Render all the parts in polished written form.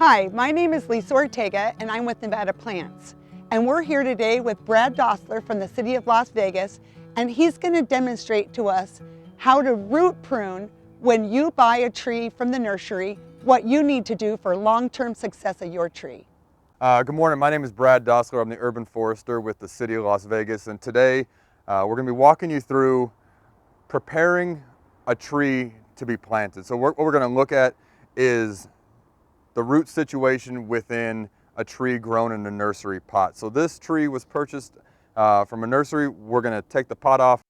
Hi, my name is Lisa Ortega and I'm with Nevada Plants. And we're here today with Brad Dossler from the city of Las Vegas, and he's going to demonstrate to us how to root prune when you buy a tree from the nursery, what you need to do for long-term success of your tree. Good morning, my name is Brad Dossler. I'm the urban forester with the city of Las Vegas, and today we're going to be walking you through preparing a tree to be planted. So what we're going to look at is the root situation within a tree grown in a nursery pot. So this tree was purchased from a nursery. We're going to take the pot off.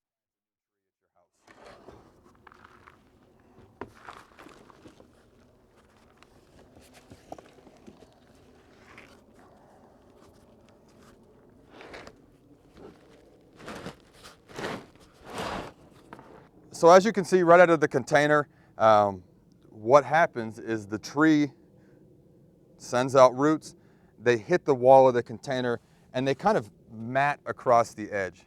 So as you can see right out of the container, what happens is the tree sends out roots, they hit the wall of the container, and they kind of mat across the edge.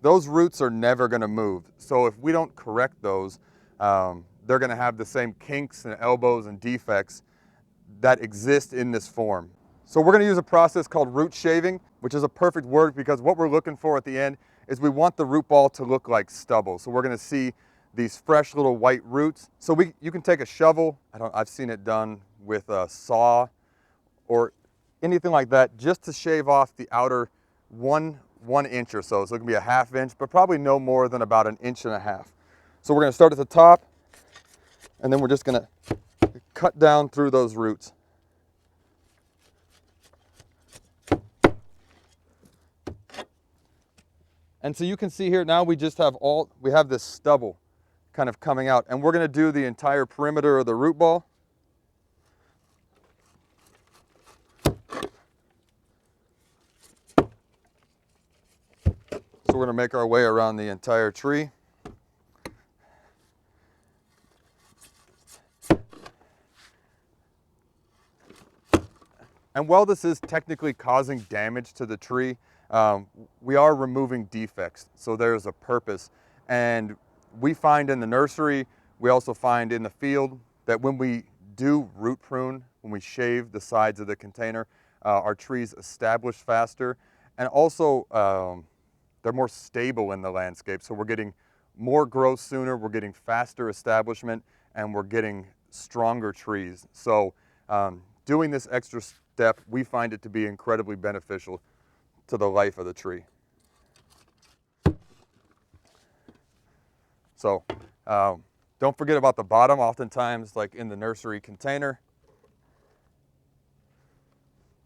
Those roots are never going to move. So if we don't correct those, they're going to have the same kinks and elbows and defects that exist in this form. So we're going to use a process called root shaving, which is a perfect word because what we're looking for at the end is we want the root ball to look like stubble. So we're going to see these fresh little white roots. So you can take a shovel, I've seen it done with a saw or anything like that, just to shave off the outer one inch or so. So it can be a ½ inch, but probably no more than about 1.5 inches. So we're going to start at the top, and then we're just going to cut down through those roots. And so you can see here now we have this stubble kind of coming out, and we're going to do the entire perimeter of the root ball. So we're going to make our way around the entire tree. And while this is technically causing damage to the tree, we are removing defects. So there's a purpose. And we find in the nursery, we also find in the field that when we do root prune, when we shave the sides of the container, our trees establish faster. And also, they're more stable in the landscape. So we're getting more growth sooner, we're getting faster establishment, and we're getting stronger trees. So doing this extra step, we find it to be incredibly beneficial to the life of the tree. So don't forget about the bottom. Oftentimes, like in the nursery container,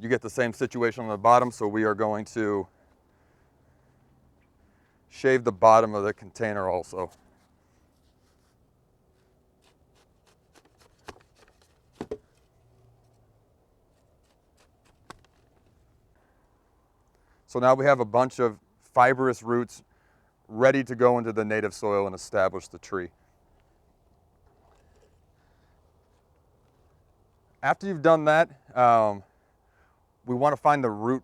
you get the same situation on the bottom. So we are going to shave the bottom of the container also. So now we have a bunch of fibrous roots ready to go into the native soil and establish the tree. After you've done that, we want to find the root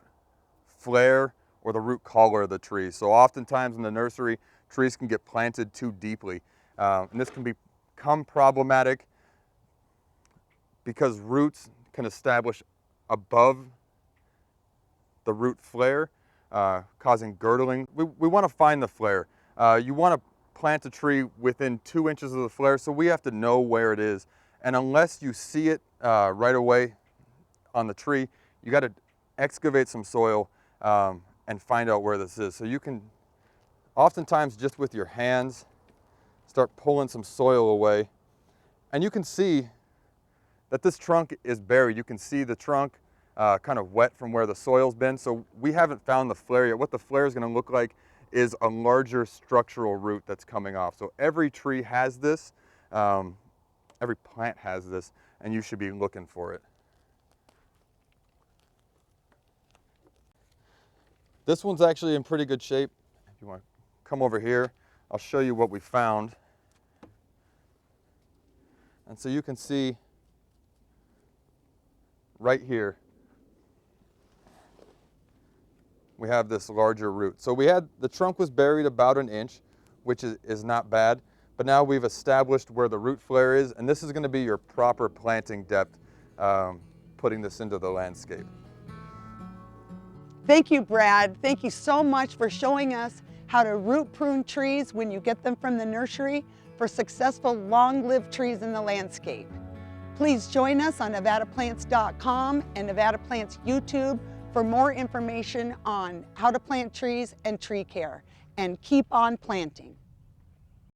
flare or the root collar of the tree. So oftentimes in the nursery, trees can get planted too deeply. And this can become problematic because roots can establish above the root flare, causing girdling. We want to find the flare. You want to plant a tree within 2 inches of the flare, so we have to know where it is. And unless you see it right away on the tree, you got to excavate some soil and find out where this is. So you can oftentimes just with your hands start pulling some soil away, and you can see that this trunk is buried. You can see the trunk kind of wet from where the soil's been. So we haven't found the flare yet. What the flare is going to look like is a larger structural root that's coming off. So every tree has this, every plant has this, and you should be looking for it. This one's actually in pretty good shape. If you want to come over here, I'll show you what we found. And so you can see right here, we have this larger root. So the trunk was buried about 1 inch, which is not bad, but now we've established where the root flare is, and this is going to be your proper planting depth. putting this into the landscape. Thank you, Brad. Thank you so much for showing us how to root prune trees when you get them from the nursery for successful long-lived trees in the landscape. Please join us on nevadaplants.com and Nevada Plants YouTube for more information on how to plant trees and tree care. And keep on planting.